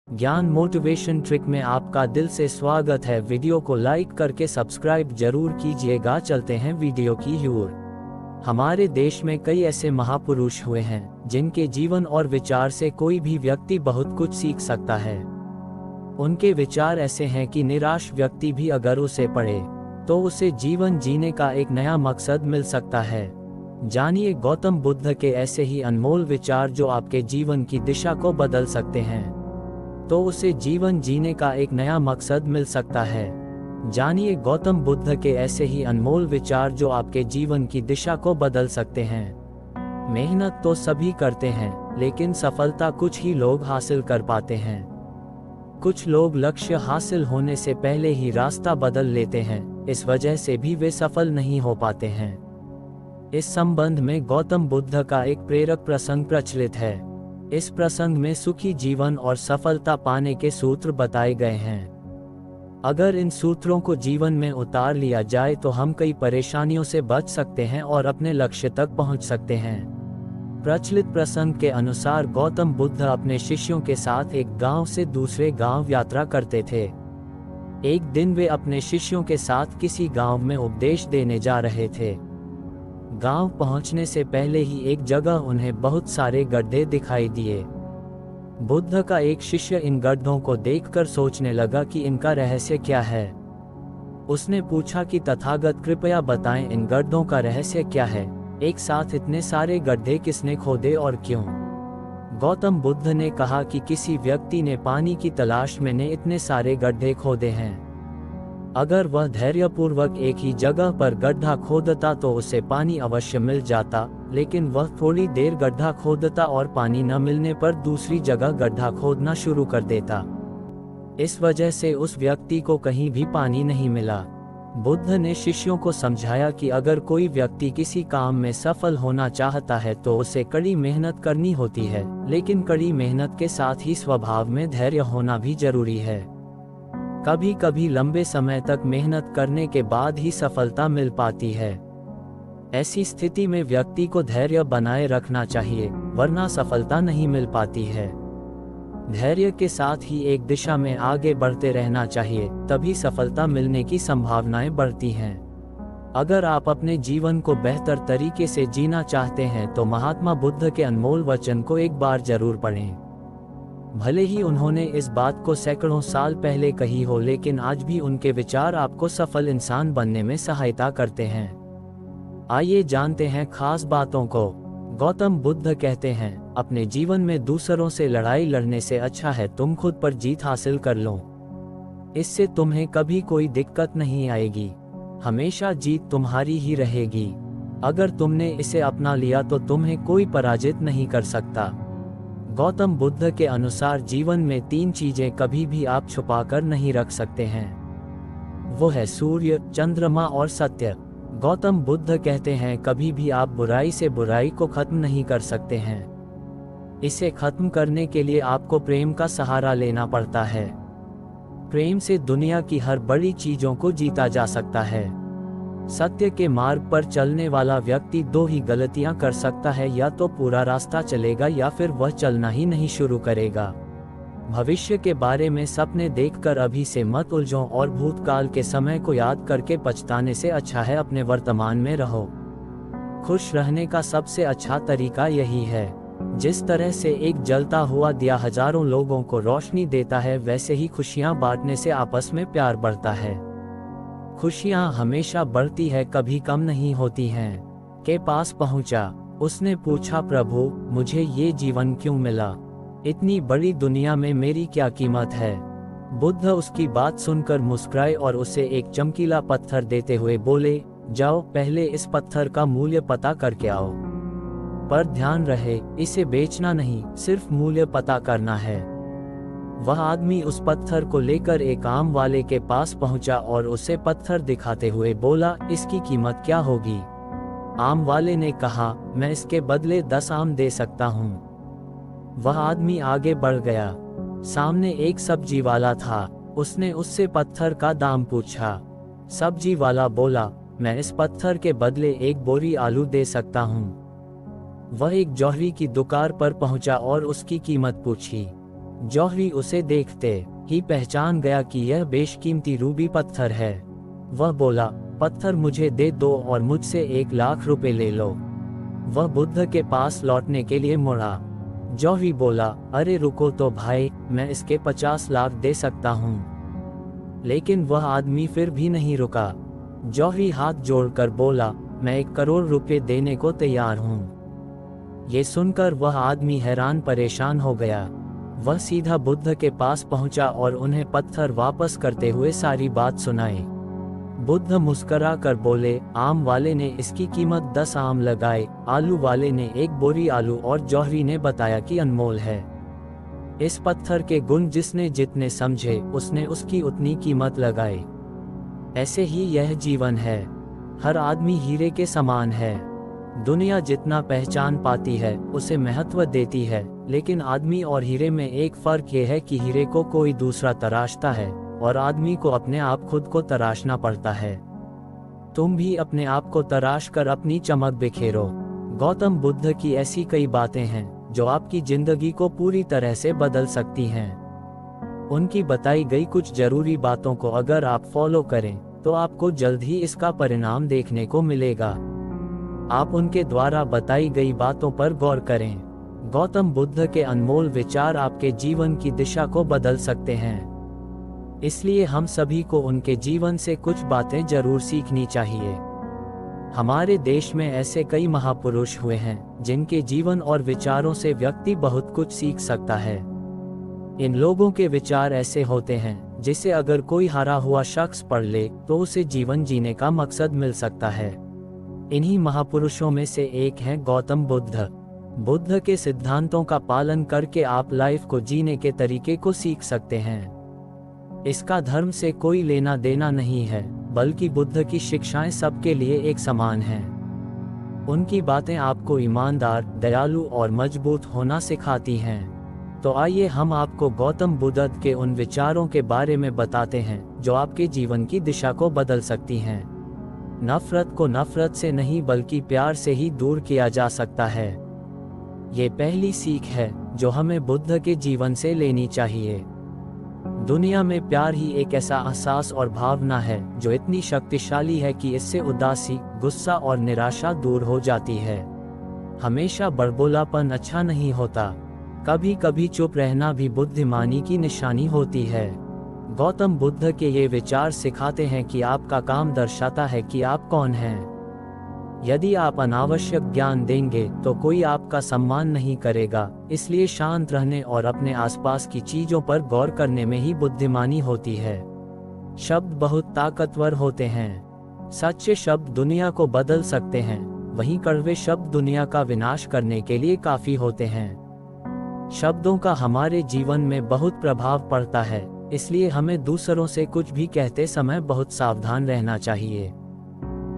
ज्ञान motivation trick में आपका दिल से स्वागत है। वीडियो को लाइक करके सब्सक्राइब जरूर कीजिएगा। चलते हैं वीडियो की ओर। हमारे देश में कई ऐसे महापुरुष हुए हैं जिनके जीवन और विचार से कोई भी व्यक्ति बहुत कुछ सीख सकता है। उनके विचार ऐसे हैं कि निराश व्यक्ति भी अगर उसे पढ़े तो उसे जीवन जीने का एक नया मकसद मिल सकता है। जानिए गौतम बुद्ध के ऐसे ही अनमोल विचार जो आपके जीवन की दिशा को बदल सकते हैं, तो उसे जीवन जीने का एक नया मकसद मिल सकता है। जानिए गौतम बुद्ध के ऐसे ही अनमोल विचार जो आपके जीवन की दिशा को बदल सकते हैं। मेहनत तो सभी करते हैं, लेकिन सफलता कुछ ही लोग हासिल कर पाते हैं। कुछ लोग लक्ष्य हासिल होने से पहले ही रास्ता बदल लेते हैं, इस वजह से भी वे सफल नहीं हो पाते हैं। इस संबंध में गौतम बुद्ध का एक प्रेरक प्रसंग प्रचलित है। इस प्रसंग में सुखी जीवन और सफलता पाने के सूत्र बताए गए हैं। अगर इन सूत्रों को जीवन में उतार लिया जाए तो हम कई परेशानियों से बच सकते हैं और अपने लक्ष्य तक पहुंच सकते हैं। प्रचलित प्रसंग के अनुसार गौतम बुद्ध अपने शिष्यों के साथ एक गांव से दूसरे गांव यात्रा करते थे। एक दिन वे अपने शिष्यों के साथ किसी गांव में उपदेश देने जा रहे थे। गांव पहुंचने से पहले ही एक जगह उन्हें बहुत सारे गड्ढे दिखाई दिए। बुद्ध का एक शिष्य इन गड्ढों को देखकर सोचने लगा कि इनका रहस्य क्या है। उसने पूछा कि तथागत कृपया बताएं, इन गड्ढों का रहस्य क्या है? एक साथ इतने सारे गड्ढे किसने खोदे और क्यों? गौतम बुद्ध ने कहा कि किसी व्यक्ति ने पानी की तलाश में ने इतने सारे गड्ढे खोदे हैं। अगर वह धैर्यपूर्वक एक ही जगह पर गड्ढा खोदता तो उसे पानी अवश्य मिल जाता, लेकिन वह थोड़ी देर गड्ढा खोदता और पानी न मिलने पर दूसरी जगह गड्ढा खोदना शुरू कर देता। इस वजह से उस व्यक्ति को कहीं भी पानी नहीं मिला। बुद्ध ने शिष्यों को समझाया कि अगर कोई व्यक्ति किसी काम में सफल होना चाहता है तो उसे कड़ी मेहनत करनी होती है, लेकिन कड़ी मेहनत के साथ ही स्वभाव में धैर्य होना भी जरूरी है। कभी कभी लंबे समय तक मेहनत करने के बाद ही सफलता मिल पाती है। ऐसी स्थिति में व्यक्ति को धैर्य बनाए रखना चाहिए, वरना सफलता नहीं मिल पाती है। धैर्य के साथ ही एक दिशा में आगे बढ़ते रहना चाहिए, तभी सफलता मिलने की संभावनाएं बढ़ती हैं। अगर आप अपने जीवन को बेहतर तरीके से जीना चाहते हैं तो महात्मा बुद्ध के अनमोल वचन को एक बार जरूर पढ़ें। भले ही उन्होंने इस बात को सैकड़ों साल पहले कही हो, लेकिन आज भी उनके विचार आपको सफल इंसान बनने में सहायता करते हैं। आइए जानते हैं खास बातों को। गौतम बुद्ध कहते हैं, अपने जीवन में दूसरों से लड़ाई लड़ने से अच्छा है तुम खुद पर जीत हासिल कर लो। इससे तुम्हें कभी कोई दिक्कत नहीं आएगी, हमेशा जीत तुम्हारी ही रहेगी। अगर तुमने इसे अपना लिया तो तुम्हें कोई पराजित नहीं कर सकता। गौतम बुद्ध के अनुसार जीवन में 3 चीजें कभी भी आप छुपाकर नहीं रख सकते हैं। वो है सूर्य, चंद्रमा और सत्य। गौतम बुद्ध कहते हैं कभी भी आप बुराई से बुराई को खत्म नहीं कर सकते हैं। इसे खत्म करने के लिए आपको प्रेम का सहारा लेना पड़ता है। प्रेम से दुनिया की हर बड़ी चीजों को जीता जा सकता है। सत्य के मार्ग पर चलने वाला व्यक्ति 2 ही गलतियां कर सकता है, या तो पूरा रास्ता चलेगा या फिर वह चलना ही नहीं शुरू करेगा। भविष्य के बारे में सपने देखकर अभी से मत उलझो और भूतकाल के समय को याद करके पछताने से अच्छा है अपने वर्तमान में रहो। खुश रहने का सबसे अच्छा तरीका यही है। जिस तरह से एक जलता हुआ दिया हजारों लोगों को रोशनी देता है, वैसे ही खुशियां बांटने से आपस में प्यार बढ़ता है। खुशियां हमेशा बढ़ती है, कभी कम नहीं होती हैं। के पास पहुंचा, उसने पूछा, प्रभु मुझे ये जीवन क्यों मिला? इतनी बड़ी दुनिया में मेरी क्या कीमत है? बुद्ध उसकी बात सुनकर मुस्कुराए और उसे एक चमकीला पत्थर देते हुए बोले, जाओ पहले इस पत्थर का मूल्य पता करके आओ। पर ध्यान रहे, इसे बेचना नहीं, सिर्फ मूल्य पता करना है। वह आदमी उस पत्थर को लेकर एक आम वाले के पास पहुंचा और उसे पत्थर दिखाते हुए बोला, इसकी कीमत क्या होगी? आम वाले ने कहा, मैं इसके बदले 10 आम दे सकता हूं। वह आदमी आगे बढ़ गया। सामने एक सब्जी वाला था। उसने उससे पत्थर का दाम पूछा। सब्जी वाला बोला, मैं इस पत्थर के बदले 1 बोरी आलू दे सकता हूं। वह एक जौहरी की दुकान पर पहुंचा और उसकी कीमत पूछी। जौहरी उसे देखते ही पहचान गया कि यह बेशकीमती रूबी पत्थर है। वह बोला, पत्थर मुझे दे दो और मुझसे 1,00,000 रुपए ले लो। वह बुद्ध के पास लौटने के लिए मुड़ा। जौहरी बोला, अरे रुको तो भाई, मैं इसके 50 लाख दे सकता हूँ। लेकिन वह आदमी फिर भी नहीं रुका। जौहरी हाथ जोड़कर बोला, मैं 1 करोड़ रुपए देने को तैयार हूँ। ये सुनकर वह आदमी हैरान परेशान हो गया। वह सीधा बुद्ध के पास पहुंचा और उन्हें पत्थर वापस करते हुए सारी बात सुनाई। बुद्ध मुस्करा कर बोले, आम वाले ने इसकी कीमत 10 आम लगाए, आलू वाले ने 1 बोरी आलू और जौहरी ने बताया कि अनमोल है। इस पत्थर के गुण जिसने जितने समझे उसने उसकी उतनी कीमत लगाई। ऐसे ही यह जीवन है। हर आदमी हीरे के समान है। दुनिया जितना पहचान पाती है उसे महत्व देती है, लेकिन आदमी और हीरे में एक फर्क ये है कि हीरे को कोई दूसरा तराशता है और आदमी को अपने आप खुद को तराशना पड़ता है। तुम भी अपने आप को तराश कर अपनी चमक बिखेरो। गौतम बुद्ध की ऐसी कई बातें हैं जो आपकी जिंदगी को पूरी तरह से बदल सकती हैं। उनकी बताई गई कुछ जरूरी बातों को अगर आप फॉलो करें तो आपको जल्द ही इसका परिणाम देखने को मिलेगा। आप उनके द्वारा बताई गई बातों पर गौर करें। गौतम बुद्ध के अनमोल विचार आपके जीवन की दिशा को बदल सकते हैं। इसलिए हम सभी को उनके जीवन से कुछ बातें जरूर सीखनी चाहिए। हमारे देश में ऐसे कई महापुरुष हुए हैं जिनके जीवन और विचारों से व्यक्ति बहुत कुछ सीख सकता है। इन लोगों के विचार ऐसे होते हैं जिसे अगर कोई हारा हुआ शख्स पढ़ ले तो उसे जीवन जीने का मकसद मिल सकता है। इन्हीं महापुरुषों में से एक हैं गौतम बुद्ध। बुद्ध के सिद्धांतों का पालन करके आप लाइफ को जीने के तरीके को सीख सकते हैं। इसका धर्म से कोई लेना देना नहीं है, बल्कि बुद्ध की शिक्षाएं सबके लिए एक समान हैं। उनकी बातें आपको ईमानदार, दयालु और मजबूत होना सिखाती हैं। तो आइए हम आपको गौतम बुद्ध के उन विचारों के बारे में बताते हैं जो आपके जीवन की दिशा को बदल सकती हैं। नफरत को नफरत से नहीं बल्कि प्यार से ही दूर किया जा सकता है। ये पहली सीख है जो हमें बुद्ध के जीवन से लेनी चाहिए। दुनिया में प्यार ही एक ऐसा एहसास और भावना है जो इतनी शक्तिशाली है कि इससे उदासी, गुस्सा और निराशा दूर हो जाती है। हमेशा बड़बोलापन अच्छा नहीं होता। कभी कभी चुप रहना भी बुद्धिमानी की निशानी होती है। गौतम बुद्ध के ये विचार सिखाते हैं कि आपका काम दर्शाता है कि आप कौन हैं। यदि आप अनावश्यक ज्ञान देंगे तो कोई आपका सम्मान नहीं करेगा, इसलिए शांत रहने और अपने आसपास की चीजों पर गौर करने में ही बुद्धिमानी होती है। शब्द बहुत ताकतवर होते हैं। सच्चे शब्द दुनिया को बदल सकते हैं, वहीं कड़वे शब्द दुनिया का विनाश करने के लिए काफी होते हैं। शब्दों का हमारे जीवन में बहुत प्रभाव पड़ता है, इसलिए हमें दूसरों से कुछ भी कहते समय बहुत सावधान रहना चाहिए।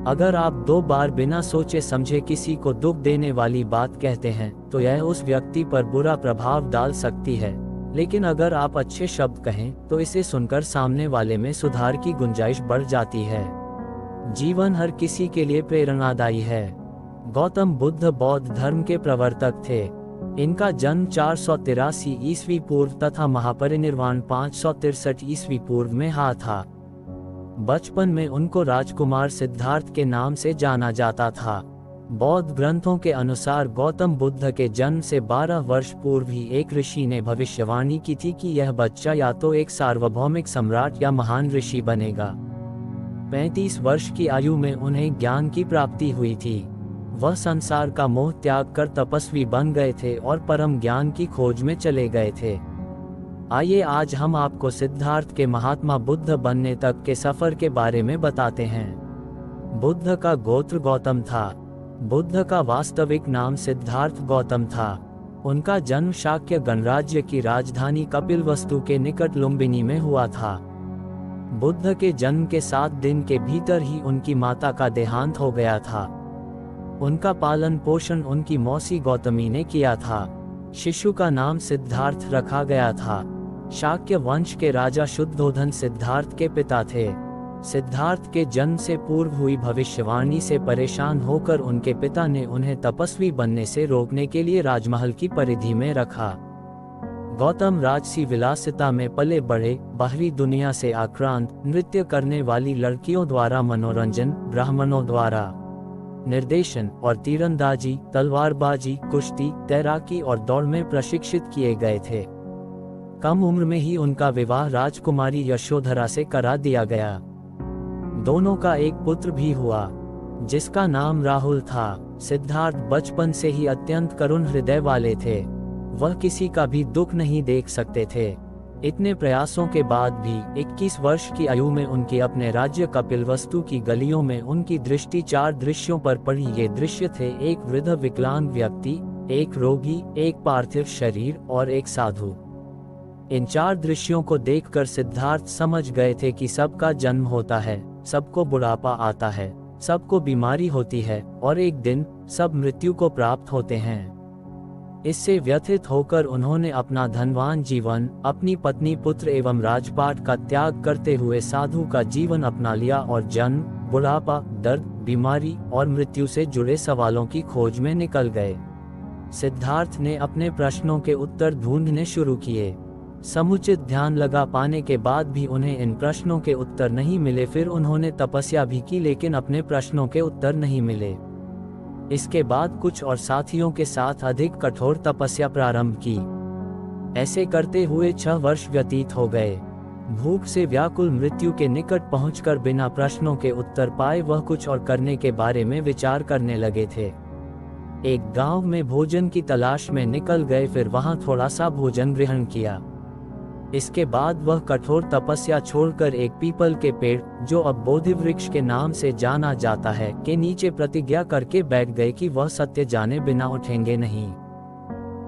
अगर आप 2 बार बिना सोचे समझे किसी को दुख देने वाली बात कहते हैं तो यह उस व्यक्ति पर बुरा प्रभाव डाल सकती है, लेकिन अगर आप अच्छे शब्द कहें तो इसे सुनकर सामने वाले में सुधार की गुंजाइश बढ़ जाती है। जीवन हर किसी के लिए प्रेरणादायी है। गौतम बुद्ध बौद्ध धर्म के प्रवर्तक थे। इनका जन्म 483 ईस्वी पूर्व तथा महापरिनिर्वाण 563 ईस्वी पूर्व में हुआ था। बचपन में उनको राजकुमार सिद्धार्थ के नाम से जाना जाता था। बौद्ध ग्रंथों के अनुसार गौतम बुद्ध के जन्म से 12 वर्ष पूर्व ही एक ऋषि ने भविष्यवाणी की थी कि यह बच्चा या तो एक सार्वभौमिक सम्राट या महान ऋषि बनेगा। 35 वर्ष की आयु में उन्हें ज्ञान की प्राप्ति हुई थी। वह संसार का मोह त्याग कर तपस्वी बन गए थे और परम ज्ञान की खोज में चले गए थे। आइए आज हम आपको सिद्धार्थ के महात्मा बुद्ध बनने तक के सफर के बारे में बताते हैं। बुद्ध का गोत्र गौतम था। बुद्ध का वास्तविक नाम सिद्धार्थ गौतम था। उनका जन्म शाक्य गणराज्य की राजधानी कपिलवस्तु के निकट लुम्बिनी में हुआ था। बुद्ध के जन्म के 7 दिन के भीतर ही उनकी माता का देहांत हो गया था। उनका पालन पोषण उनकी मौसी गौतमी ने किया था। शिशु का नाम सिद्धार्थ रखा गया था। शाक्य वंश के राजा शुद्धोधन सिद्धार्थ के पिता थे। सिद्धार्थ के जन्म से पूर्व हुई भविष्यवाणी से परेशान होकर उनके पिता ने उन्हें तपस्वी बनने से रोकने के लिए राजमहल की परिधि में रखा। गौतम राजसी विलासिता में पले बढ़े, बाहरी दुनिया से आक्रांत, नृत्य करने वाली लड़कियों द्वारा मनोरंजन, ब्राह्मणों द्वारा निर्देशन और तीरंदाजी, तलवारबाजी, कुश्ती, तैराकी और दौड़ में प्रशिक्षित किए गए थे। कम उम्र में ही उनका विवाह राजकुमारी यशोधरा से करा दिया गया। दोनों का एक पुत्र भी हुआ, जिसका नाम राहुल था। सिद्धार्थ बचपन से ही अत्यंत करुण हृदय वाले थे। वह किसी का भी दुख नहीं देख सकते थे। इतने प्रयासों के बाद भी 21 वर्ष की आयु में उनके अपने राज्य कपिलवस्तु की गलियों में उनकी दृष्टि 4 दृश्यों पर पड़ी। ये दृश्य थे: एक वृद्ध विकलांग व्यक्ति, एक रोगी, एक पार्थिव शरीर और एक साधु। इन 4 दृश्यों को देखकर सिद्धार्थ समझ गए थे कि सबका जन्म होता है, सबको बुढ़ापा आता है, सबको बीमारी होती है और एक दिन सब मृत्यु को प्राप्त होते हैं। इससे व्यथित होकर उन्होंने अपना धनवान जीवन, अपनी पत्नी, पुत्र एवं राजपाट का त्याग करते हुए साधु का जीवन अपना लिया और जन्म, बुढ़ापा, दर्द, बीमारी और मृत्यु से जुड़े सवालों की खोज में निकल गए। सिद्धार्थ ने अपने प्रश्नों के उत्तर ढूंढने शुरू किए। समुचित ध्यान लगा पाने के बाद भी उन्हें इन प्रश्नों के उत्तर नहीं मिले। फिर उन्होंने तपस्या भी की, लेकिन अपने प्रश्नों के उत्तर नहीं मिले। इसके बाद कुछ और साथियों के साथ अधिक कठोर तपस्या प्रारंभ की। ऐसे करते हुए 6 वर्ष व्यतीत हो गए। भूख से व्याकुल, मृत्यु के निकट पहुंचकर बिना प्रश्नों के उत्तर पाए वह कुछ और करने के बारे में विचार करने लगे थे। एक गांव में भोजन की तलाश में निकल गए, फिर वहां थोड़ा सा भोजन ग्रहण किया। इसके बाद वह कठोर तपस्या छोड़कर एक पीपल के पेड़, जो अब बोधि वृक्ष के नाम से जाना जाता है, के नीचे प्रतिज्ञा करके बैठ गए कि वह सत्य जाने बिना उठेंगे नहीं।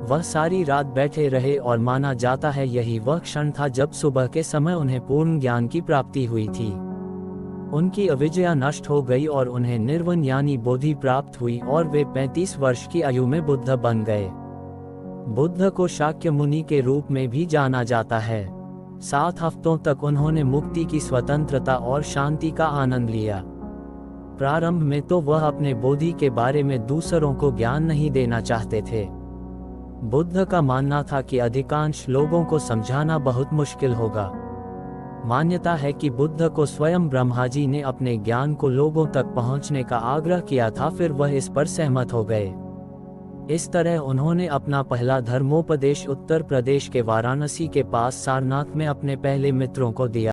वह सारी रात बैठे रहे और माना जाता है यही वह क्षण था जब सुबह के समय उन्हें पूर्ण ज्ञान की प्राप्ति हुई थी। उनकी अविद्या नष्ट हो गई और उन्हें निर्वाण यानी बोधि प्राप्त हुई और वे 35 वर्ष की आयु में बुद्ध बन गए। बुद्ध को शाक्य मुनि के रूप में भी जाना जाता है। 7 हफ्तों तक उन्होंने मुक्ति की स्वतंत्रता और शांति का आनंद लिया। प्रारंभ में तो वह अपने बोधि के बारे में दूसरों को ज्ञान नहीं देना चाहते थे। बुद्ध का मानना था कि अधिकांश लोगों को समझाना बहुत मुश्किल होगा। मान्यता है कि बुद्ध को स्वयं ब्रह्मा जी ने अपने ज्ञान को लोगों तक पहुंचने का आग्रह किया था, फिर वह इस पर सहमत हो गए। इस तरह उन्होंने अपना पहला धर्मोपदेश उत्तर प्रदेश के वाराणसी के पास सारनाथ में अपने पहले मित्रों को दिया।